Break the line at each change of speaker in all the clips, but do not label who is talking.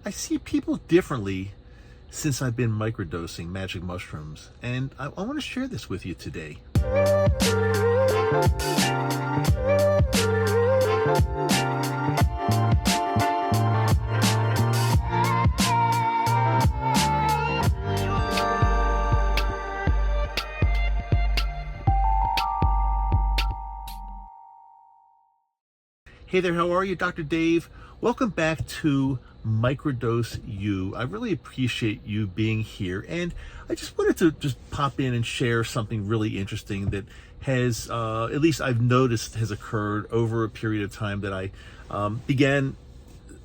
I see people differently since I've been microdosing magic mushrooms, and I want to share this with you today. Hey there, how are you? Dr. Dave. Welcome back to Microdose U. I really appreciate you being here, and I just wanted to just pop in and share something really interesting that has, at least I've noticed, has occurred over a period of time that I began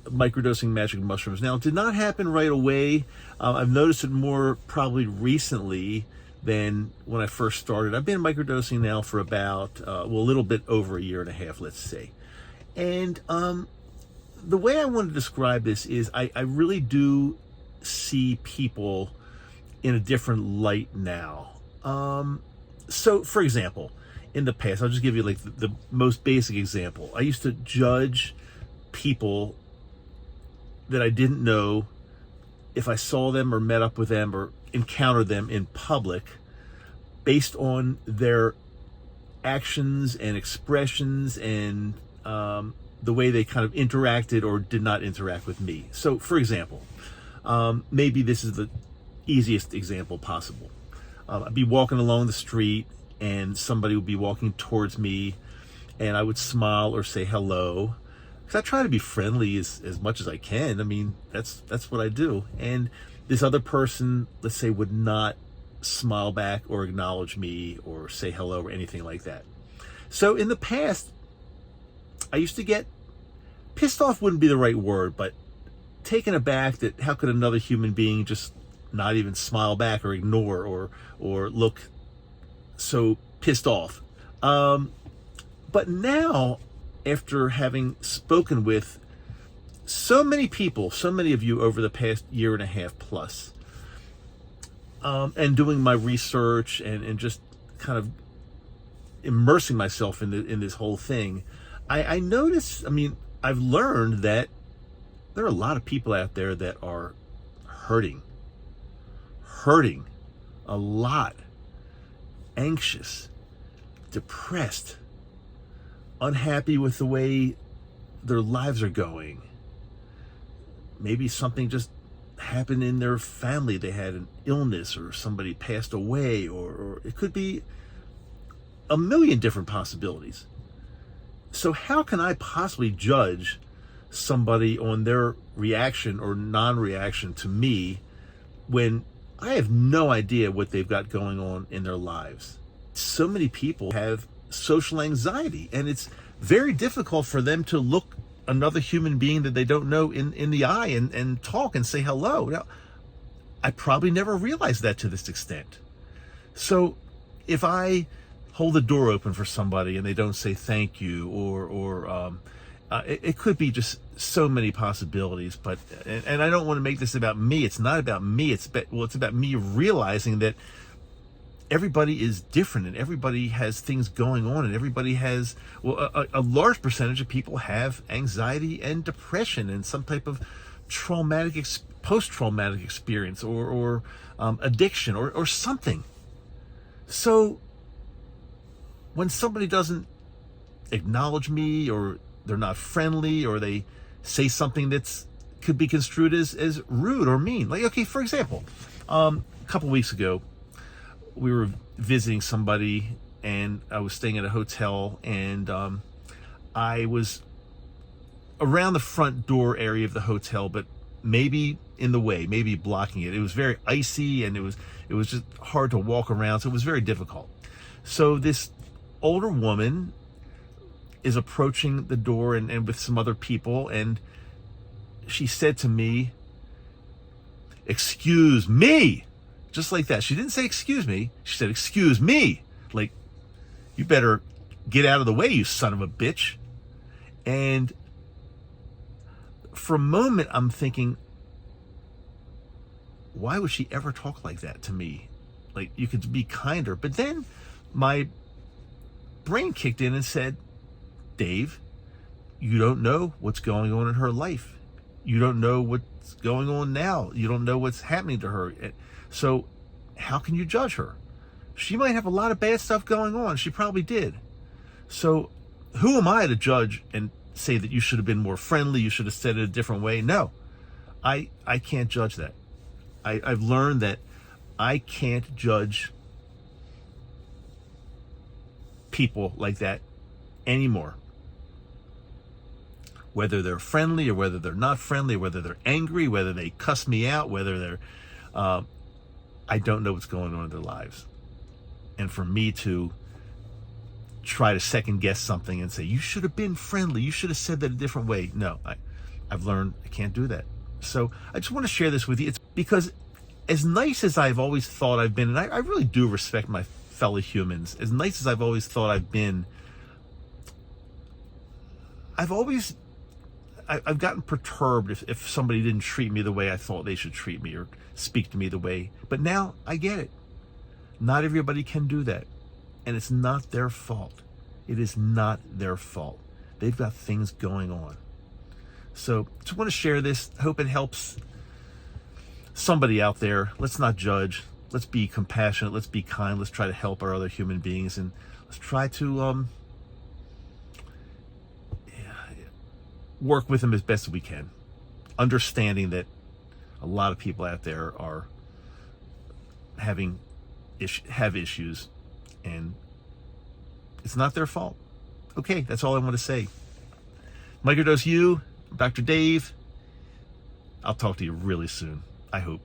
microdosing magic mushrooms. Now, it did not happen right away. I've noticed it more probably recently than when I first started. I've been microdosing now for about, a little bit over a year and a half, let's say. And the way I want to describe this is I really do see people in a different light now. So, for example, in the past, I'll just give you like the most basic example. I used to judge people that I didn't know if I saw them or met up with them or encountered them in public based on their actions and expressions and the way they kind of interacted or did not interact with me. So, for example, maybe this is the easiest example possible. I'd be walking along the street and somebody would be walking towards me and I would smile or say hello. Because I try to be friendly as much as I can. I mean, that's what I do. And this other person, let's say, would not smile back or acknowledge me or say hello or anything like that. So in the past, I used to get pissed off, wouldn't be the right word, but taken aback that how could another human being just not even smile back or ignore or look so pissed off. But now, after having spoken with so many people, so many of you over the past year and a half plus, and doing my research and just kind of immersing myself in this whole thing, I noticed, I've learned that there are a lot of people out there that are hurting a lot, anxious, depressed, unhappy with the way their lives are going. Maybe something just happened in their family. They had an illness or somebody passed away, or it could be a million different possibilities. So how can I possibly judge somebody on their reaction or non-reaction to me when I have no idea what they've got going on in their lives? So many people have social anxiety, and it's very difficult for them to look another human being that they don't know in the eye and talk and say hello. Now, I probably never realized that to this extent. So if I hold the door open for somebody and they don't say thank you, or it could be just so many possibilities. But and I don't want to make this about me. It's not about me. It's about me realizing that everybody is different and everybody has things going on, and everybody has, a large percentage of people have anxiety and depression and some type of post-traumatic experience or addiction or something. So when somebody doesn't acknowledge me, or they're not friendly, or they say something that's could be construed as rude or mean. Like, okay, for example, a couple weeks ago, we were visiting somebody and I was staying at a hotel, and I was around the front door area of the hotel, but maybe in the way, maybe blocking it. It was very icy and it was just hard to walk around, so it was very difficult. So this older woman is approaching the door and with some other people, and she said to me, "Excuse me," just like that. She didn't say excuse me, she said excuse me, like, you better get out of the way, you son of a bitch. And for a moment I'm thinking, why would she ever talk like that to me? Like, you could be kinder. But then my brain kicked in and said, Dave, you don't know what's going on in her life. You don't know what's going on now. You don't know what's happening to her. So how can you judge her? She might have a lot of bad stuff going on. She probably did. So who am I to judge and say that you should have been more friendly, you should have said it a different way? No, I can't judge that. I've learned that I can't judge people like that anymore. Whether they're friendly or whether they're not friendly, whether they're angry, whether they cuss me out, whether they're, I don't know what's going on in their lives. And for me to try to second guess something and say, you should have been friendly, you should have said that a different way. No, I've learned I can't do that. So I just want to share this with you. It's because as nice as I've always thought I've been, and I really do respect my fellow humans, as nice as I've always thought I've been, I've gotten perturbed if somebody didn't treat me the way I thought they should treat me or speak to me the way. But now I get it. Not everybody can do that. And it's not their fault. It is not their fault. They've got things going on. So just want to share this. Hope it helps somebody out there. Let's not judge. Let's be compassionate. Let's be kind. Let's try to help our other human beings. And let's try to work with them as best we can. Understanding that a lot of people out there are have issues. And it's not their fault. Okay, that's all I want to say. Microdose U, Dr. Dave. I'll talk to you really soon, I hope.